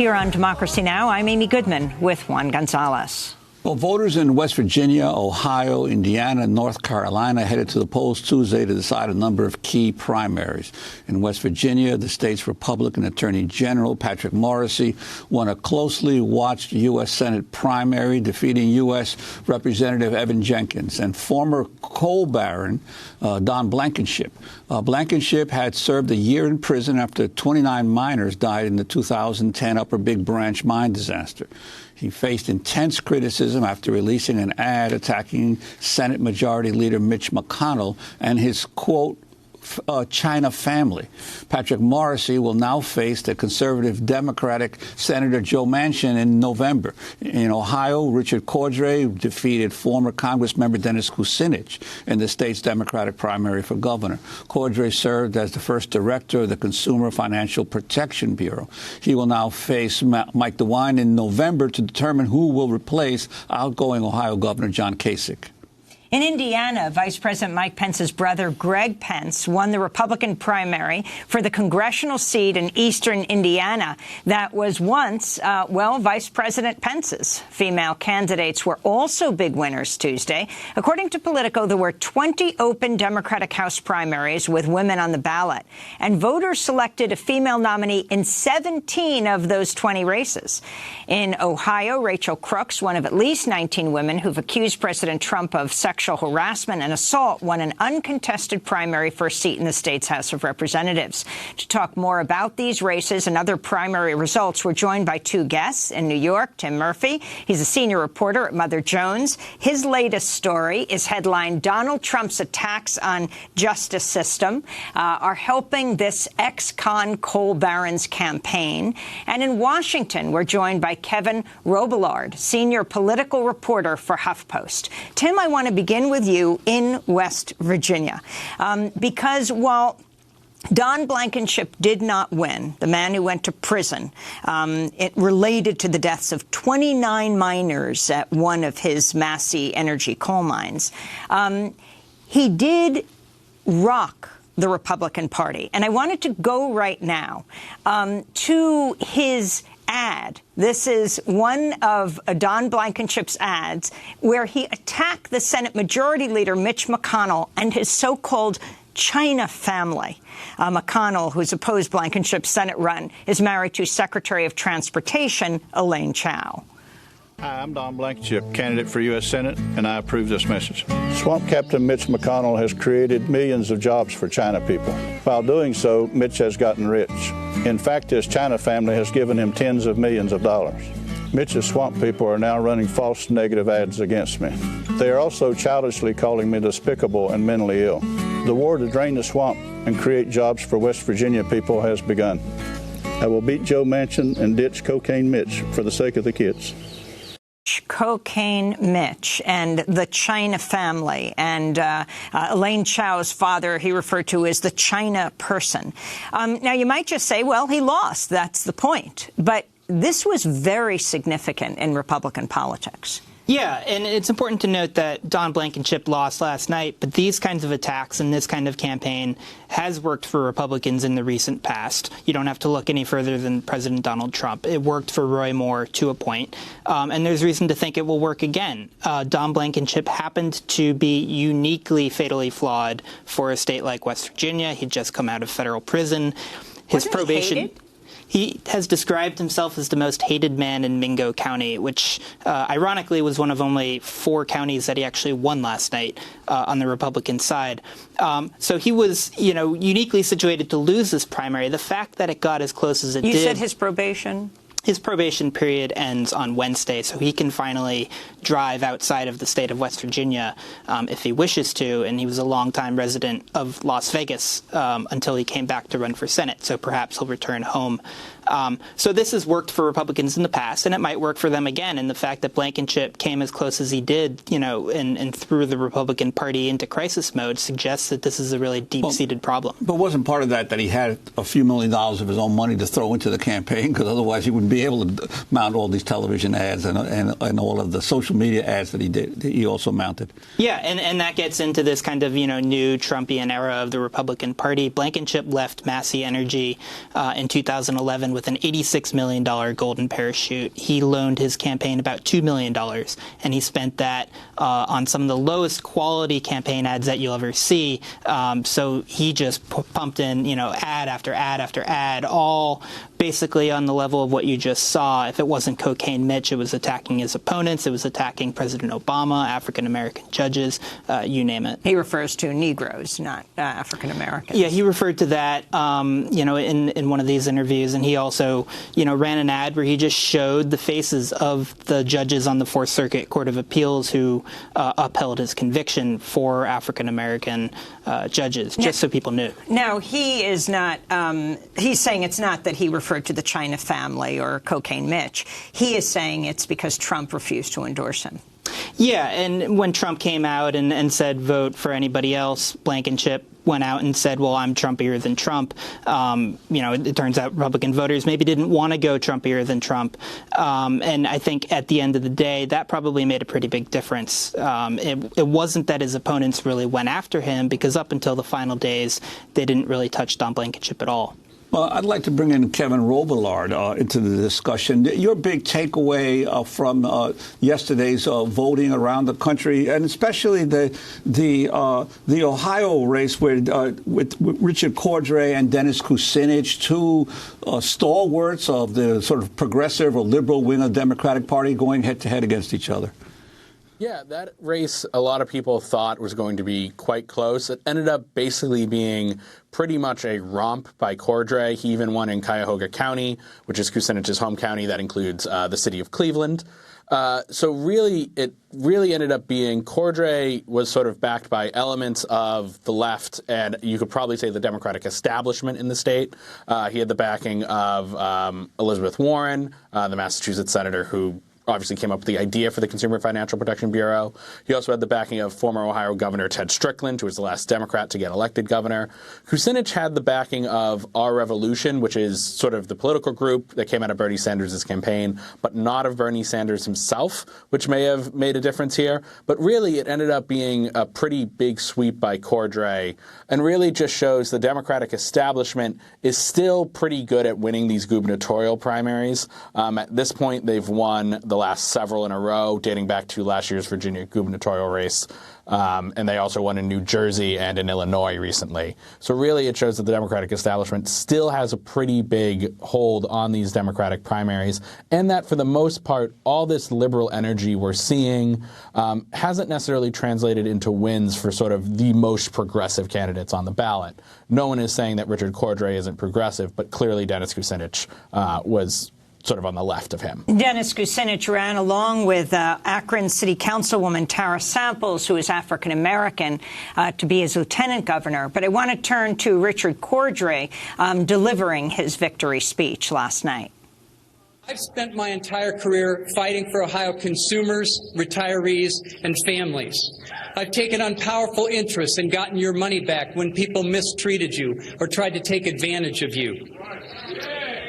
Here on Democracy Now!, I'm Amy Goodman with Juan Gonzalez. Well, voters in West Virginia, Ohio, Indiana, and North Carolina headed to the polls Tuesday to decide a number of key primaries. In West Virginia, the state's Republican Attorney General Patrick Morrisey won a closely watched U.S. Senate primary, defeating U.S. Representative Evan Jenkins and former coal baron Don Blankenship. Blankenship had served a year in prison after 29 miners died in the 2010 Upper Big Branch mine disaster. He faced intense criticism after releasing an ad attacking Senate Majority Leader Mitch McConnell and his, quote, China family. Patrick Morrisey will now face the conservative Democratic Senator Joe Manchin in November. In Ohio, Richard Cordray defeated former Congressmember Dennis Kucinich in the state's Democratic primary for governor. Cordray served as the first director of the Consumer Financial Protection Bureau. He will now face Mike DeWine in November to determine who will replace outgoing Ohio Governor John Kasich. In Indiana, Vice President Mike Pence's brother, Greg Pence, won the Republican primary for the congressional seat in eastern Indiana that was once, Vice President Pence's. Female candidates were also big winners Tuesday. According to Politico, there were 20 open Democratic House primaries with women on the ballot, and voters selected a female nominee in 17 of those 20 races. In Ohio, Rachel Crooks, one of at least 19 women who've accused President Trump of sexual harassment and assault, won an uncontested primary for a seat in the state's House of Representatives. To talk more about these races and other primary results, we're joined by two guests. In New York, Tim Murphy. He's a senior reporter at Mother Jones. His latest story is headlined, "Donald Trump's Attacks on Justice System Are Helping This Ex-Con Coal Baron's Campaign." And in Washington, we're joined by Kevin Robillard, senior political reporter for HuffPost. Tim, I want to begin with you in West Virginia, because while Don Blankenship did not win, the man who went to prison, it related to the deaths of 29 miners at one of his Massey Energy coal mines. He did rock the Republican Party. And I wanted to go right now to his ad. This is one of Don Blankenship's ads where he attacked the Senate Majority Leader Mitch McConnell and his so-called China family. McConnell, who's opposed Blankenship's Senate run, is married to Secretary of Transportation Elaine Chao. Hi, I'm Don Blankenship, candidate for U.S. Senate, and I approve this message. Swamp Captain Mitch McConnell has created millions of jobs for China people. While doing so, Mitch has gotten rich. In fact, his China family has given him tens of millions of dollars. Mitch's swamp people are now running false negative ads against me. They are also childishly calling me despicable and mentally ill. The war to drain the swamp and create jobs for West Virginia people has begun. I will beat Joe Manchin and ditch Cocaine Mitch for the sake of the kids. Cocaine Mitch and the China family, and Elaine Chao's father he referred to as the China person. Now, you might just say, well, he lost. That's the point. But this was very significant in Republican politics. Yeah, and it's important to note that Don Blankenship lost last night, but these kinds of attacks and this kind of campaign has worked for Republicans in the recent past. You don't have to look any further than President Donald Trump. It worked for Roy Moore to a point, and there's reason to think it will work again. Don Blankenship happened to be uniquely fatally flawed for a state like West Virginia. He'd just come out of federal prison. His probation. He has described himself as the most hated man in Mingo County, which ironically was one of only 4 counties that he actually won last night on the Republican side. So he was, uniquely situated to lose this primary. The fact that it got as close as it did. You said his probation? His probation period ends on Wednesday, so he can finally drive outside of the state of West Virginia if he wishes to, and he was a longtime resident of Las Vegas until he came back to run for Senate, so perhaps he'll return home. So this has worked for Republicans in the past, and it might work for them again, and the fact that Blankenship came as close as he did, and threw the Republican Party into crisis mode suggests that this is a really deep-seated problem. But wasn't part of that he had a few $1 million of his own money to throw into the campaign, because otherwise he wouldn't be able to mount all these television ads and all of the social media ads that he did. He also mounted. Yeah, and that gets into this kind of, new Trumpian era of the Republican Party. Blankenship left Massey Energy in 2011 with with an $86 million golden parachute. He loaned his campaign about $2 million, and he spent that on some of the lowest quality campaign ads that you'll ever see. So he just pumped in, ad after ad after ad, all basically on the level of what you just saw. If it wasn't Cocaine Mitch, it was attacking his opponents. It was attacking President Obama, African-American judges, you name it. He refers to Negroes, not African-Americans. Yeah, he referred to that, in one of these interviews. And he also, ran an ad where he just showed the faces of the judges on the Fourth Circuit Court of Appeals who upheld his conviction for African-American judges, just so people knew. Now, he is not, he's saying it's not that he referred to the China family or Cocaine Mitch. He is saying it's because Trump refused to endorse him. Yeah, and when Trump came out and said vote for anybody else, Blankenship went out and said, well, I'm Trumpier than Trump. It turns out Republican voters maybe didn't want to go Trumpier than Trump. And I think at the end of the day, that probably made a pretty big difference. It wasn't that his opponents really went after him, because up until the final days, they didn't really touch Don Blankenship at all. Well, I'd like to bring in Kevin Robillard into the discussion. Your big takeaway from yesterday's voting around the country, and especially the Ohio race with Richard Cordray and Dennis Kucinich, two stalwarts of the sort of progressive or liberal wing of the Democratic Party, going head-to-head against each other. Yeah, that race a lot of people thought was going to be quite close. It ended up basically being pretty much a romp by Cordray. He even won in Cuyahoga County, which is Kucinich's home county. That includes the city of Cleveland. So really, it really ended up being Cordray was sort of backed by elements of the left, and you could probably say the Democratic establishment in the state. He had the backing of Elizabeth Warren, the Massachusetts senator who obviously came up with the idea for the Consumer Financial Protection Bureau. He also had the backing of former Ohio Governor Ted Strickland, who was the last Democrat to get elected governor. Kucinich had the backing of Our Revolution, which is sort of the political group that came out of Bernie Sanders' campaign, but not of Bernie Sanders himself, which may have made a difference here. But really, it ended up being a pretty big sweep by Cordray, and really just shows the Democratic establishment is still pretty good at winning these gubernatorial primaries. At this point, they've won the last several in a row, dating back to last year's Virginia gubernatorial race. And they also won in New Jersey and in Illinois recently. So really it shows that the Democratic establishment still has a pretty big hold on these Democratic primaries, and that for the most part, all this liberal energy we're seeing hasn't necessarily translated into wins for sort of the most progressive candidates on the ballot. No one is saying that Richard Cordray isn't progressive, but clearly Dennis Kucinich was sort of on the left of him. Dennis Kucinich ran along with Akron City Councilwoman Tara Samples, who is African-American, to be his lieutenant governor. But I want to turn to Richard Cordray delivering his victory speech last night. I've spent my entire career fighting for Ohio consumers, retirees, and families. I've taken on powerful interests and gotten your money back when people mistreated you or tried to take advantage of you.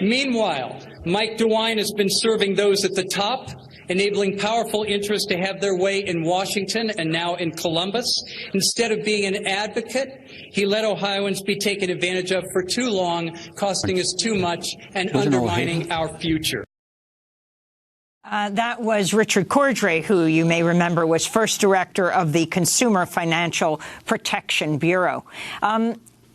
Meanwhile, Mike DeWine has been serving those at the top, enabling powerful interests to have their way in Washington and now in Columbus. Instead of being an advocate, he let Ohioans be taken advantage of for too long, costing us too much and undermining our future. That was Richard Cordray, who you may remember was first director of the Consumer Financial Protection Bureau.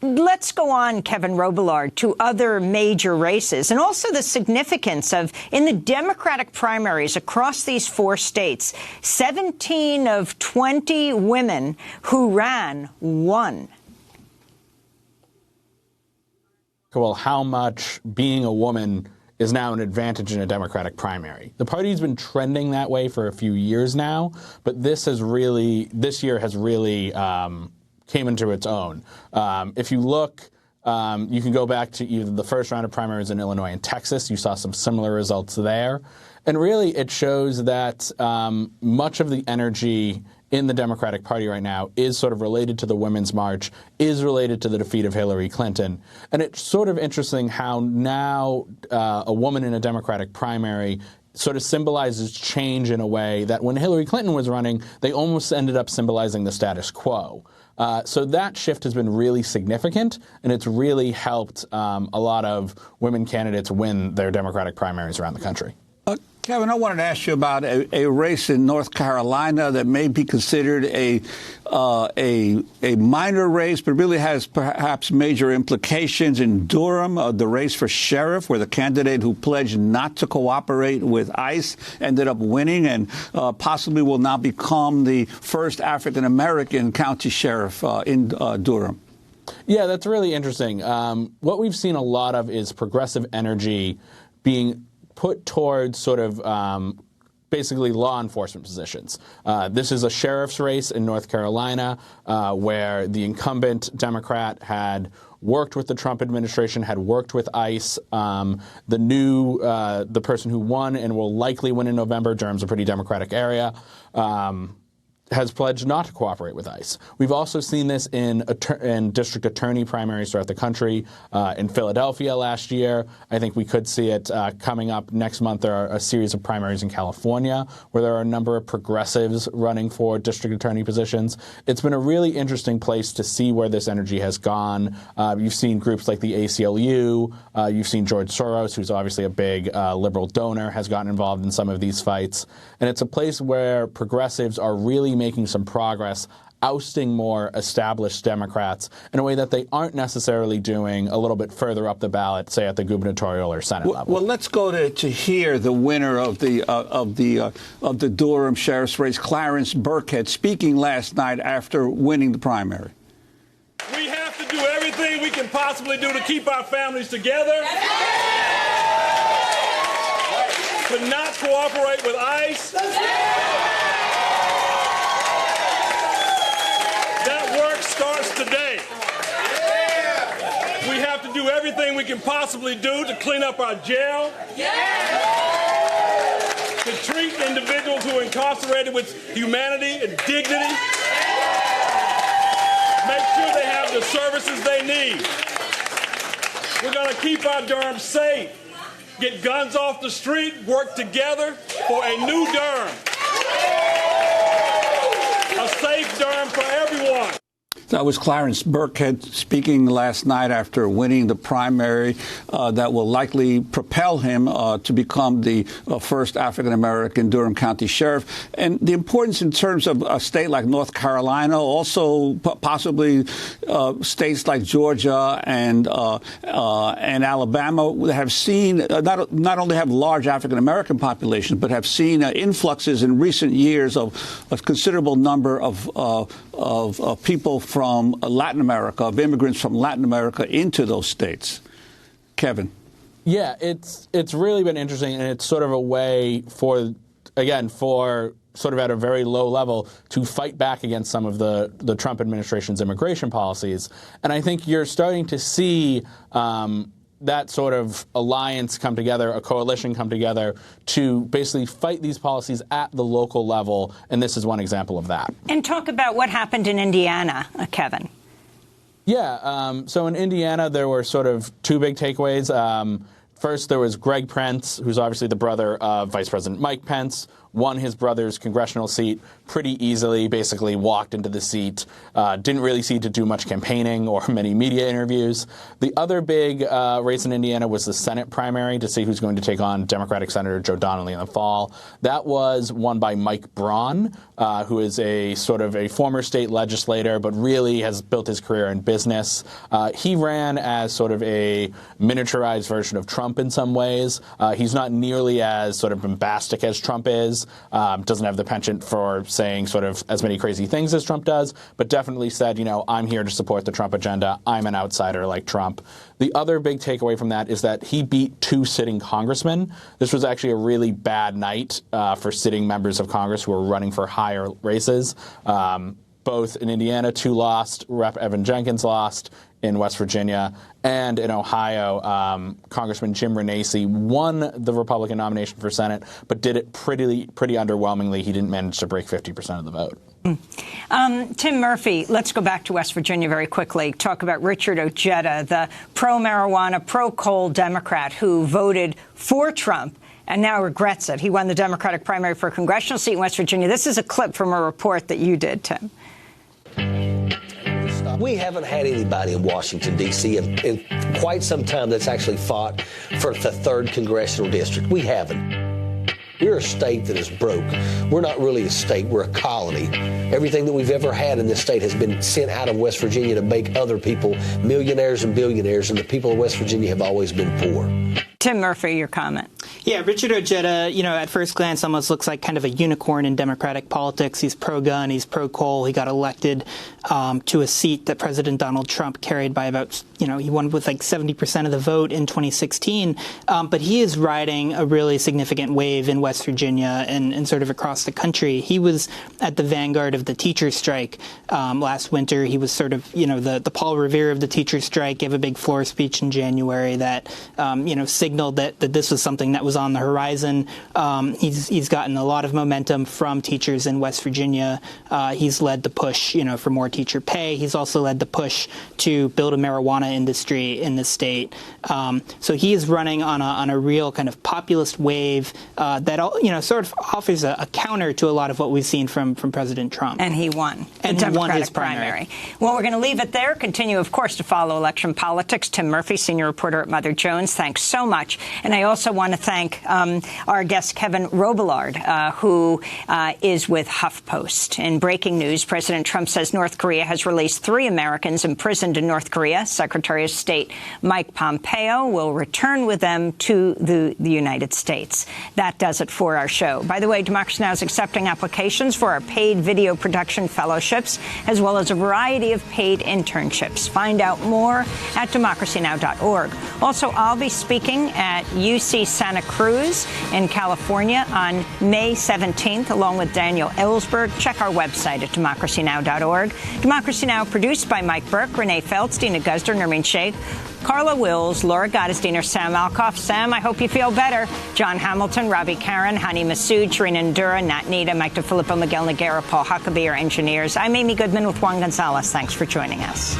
Let's go on, Kevin Robillard, to other major races and also the significance of, in the Democratic primaries across these 4 states, 17 of 20 women who ran won. Well, how much being a woman is now an advantage in a Democratic primary. The party's been trending that way for a few years now, but this year has really came into its own. If you look, you can go back to either the first round of primaries in Illinois and Texas. You saw some similar results there. And really, it shows that much of the energy in the Democratic Party right now is sort of related to the Women's March, is related to the defeat of Hillary Clinton. And it's sort of interesting how now a woman in a Democratic primary sort of symbolizes change in a way that when Hillary Clinton was running, they almost ended up symbolizing the status quo. So that shift has been really significant, and it's really helped a lot of women candidates win their Democratic primaries around the country. Kevin, I wanted to ask you about a race in North Carolina that may be considered a minor race, but really has perhaps major implications. In Durham, the race for sheriff, where the candidate who pledged not to cooperate with ICE ended up winning and possibly will now become the first African-American county sheriff in Durham. Yeah, that's really interesting. What we've seen a lot of is progressive energy being put towards sort of basically law enforcement positions. This is a sheriff's race in North Carolina where the incumbent Democrat had worked with the Trump administration, had worked with ICE. The person who won and will likely win in November, Durham's a pretty Democratic area, has pledged not to cooperate with ICE. We've also seen this in district attorney primaries throughout the country. In Philadelphia last year, I think we could see it coming up next month. There are a series of primaries in California where there are a number of progressives running for district attorney positions. It's been a really interesting place to see where this energy has gone. You've seen groups like the ACLU. You've seen George Soros, who's obviously a big liberal donor, has gotten involved in some of these fights. And it's a place where progressives are really making some progress, ousting more established Democrats in a way that they aren't necessarily doing a little bit further up the ballot, say at the gubernatorial or Senate level. Well, let's go to hear the winner of the Durham sheriff's race, Clarence Burkhead, speaking last night after winning the primary. We have to do everything we can possibly do to keep our families together, to not cooperate with ICE. That work starts today. We have to do everything we can possibly do to clean up our jail, to treat individuals who are incarcerated with humanity and dignity, make sure they have the services they need. We're going to keep our Durham safe, get guns off the street, work together for a new Durham. A safe Durham for everyone. That was Clarence Burkhead speaking last night after winning the primary that will likely propel him to become the first African-American Durham County Sheriff. And the importance in terms of a state like North Carolina, also possibly states like Georgia and Alabama have seen not only have large African-American populations, but have seen influxes in recent years of a considerable number of people from Latin America, of immigrants from Latin America into those states. Kevin. Yeah, it's really been interesting, and it's sort of a way for sort of at a very low level to fight back against some of the Trump administration's immigration policies. And I think you're starting to see that sort of alliance come together, a coalition come together to basically fight these policies at the local level, and this is one example of that. And talk about what happened in Indiana, Kevin. Yeah, so in Indiana, there were sort of two big takeaways. First, there was Greg Pence, who's obviously the brother of Vice President Mike Pence, won his brother's congressional seat pretty easily, basically walked into the seat, didn't really see to do much campaigning or many media interviews. The other big race in Indiana was the Senate primary to see who's going to take on Democratic Senator Joe Donnelly in the fall. That was won by Mike Braun, who is a sort of a former state legislator, but really has built his career in business. He ran as sort of a miniaturized version of Trump in some ways. He's not nearly as sort of bombastic as Trump is. Doesn't have the penchant for saying sort of as many crazy things as Trump does, but definitely said, I'm here to support the Trump agenda. I'm an outsider like Trump. The other big takeaway from that is that he beat two sitting congressmen. This was actually a really bad night for sitting members of Congress who were running for higher races. Both in Indiana, two lost. Rep. Evan Jenkins lost. In West Virginia and in Ohio, Congressman Jim Renacci won the Republican nomination for Senate, but did it pretty underwhelmingly. He didn't manage to break 50% of the vote. Tim Murphy, let's go back to West Virginia very quickly. Talk about Richard Ojeda, the pro-marijuana, pro-coal Democrat who voted for Trump and now regrets it. He won the Democratic primary for a congressional seat in West Virginia. This is a clip from a report that you did, Tim. We haven't had anybody in Washington, D.C. in quite some time that's actually fought for the 3rd Congressional District. We haven't. We're a state that is broke. We're not really a state. We're a colony. Everything that we've ever had in this state has been sent out of West Virginia to make other people millionaires and billionaires, and the people of West Virginia have always been poor. Tim Murphy, your comment. Yeah, Richard Ojeda, at first glance almost looks like kind of a unicorn in Democratic politics. He's pro-gun, he's pro-coal. He got elected to a seat that President Donald Trump carried by about, he won with like 70% of the vote in 2016. But he is riding a really significant wave in West Virginia and sort of across the country. He was at the vanguard of the teacher strike last winter. He was sort of, the Paul Revere of the teacher strike, gave a big floor speech in January that, signaled that this was something that was on the horizon. He's gotten a lot of momentum from teachers in West Virginia. He's led the push, for more teacher pay. He's also led the push to build a marijuana industry in the state. So he is running on a real kind of populist wave that sort of offers a counter to a lot of what we've seen from President Trump. And he won. And he won his primary. Well, we're going to leave it there. Continue, of course, to follow election politics. Tim Murphy, senior reporter at Mother Jones. Thanks so much. And I also want to thank our guest, Kevin Robillard, who is with HuffPost. In breaking news, President Trump says North Korea has released 3 Americans imprisoned in North Korea. Secretary of State Mike Pompeo will return with them to the United States. That does it for our show. By the way, Democracy Now! Is accepting applications for our paid video production fellowships, as well as a variety of paid internships. Find out more at democracynow.org. Also, I'll be speaking at UC Santa Cruz in California on May 17th, along with Daniel Ellsberg. Check our website at democracynow.org. Democracy Now! Produced by Mike Burke, Renee Feltz, Dina Guzder, Nermeen Sheikh, Carla Wills, Laura Gottesdiener, Sam Alkoff. Sam, I hope you feel better. John Hamilton, Robbie Karen, Hani Massoud, Sharina Ndura, Nat Nita, Mike DeFilippo, Miguel Noguera, Paul Huckabee are engineers. I'm Amy Goodman with Juan Gonzalez. Thanks for joining us.